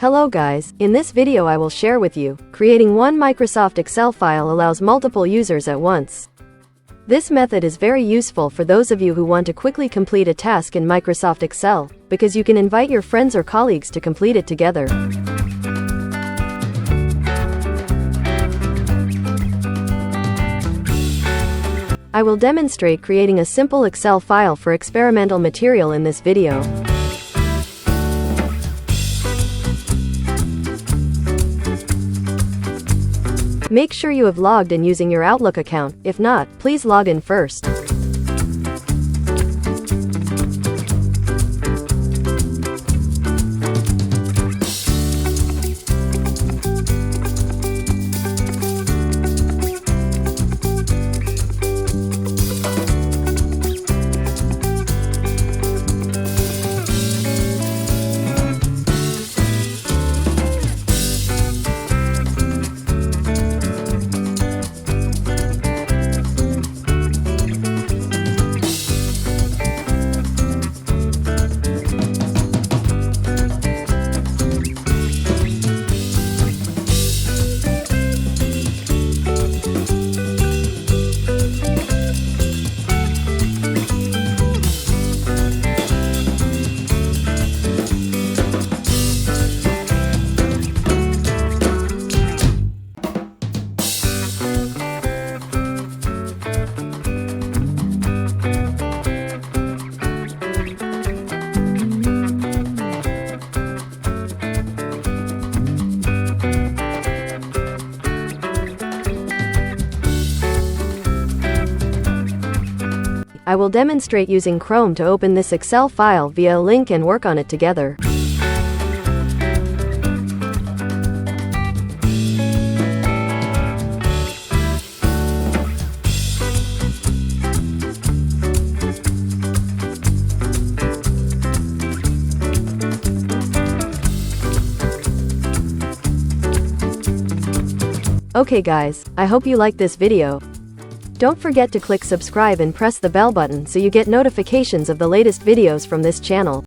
Hello guys, in this video I will share with you, creating one Microsoft Excel file allows multiple users at once. This method is very useful for those of you who want to quickly complete a task in Microsoft Excel, because you can invite your friends or colleagues to complete it together. I will demonstrate creating a simple Excel file for experimental material in this video. Make sure you have logged in using your Outlook account. If not, please log in first. I will demonstrate using Chrome to open this Excel file via a link and work on it together. Okay guys, I hope you liked this video. Don't forget to click subscribe and press the bell button so you get notifications of the latest videos from this channel.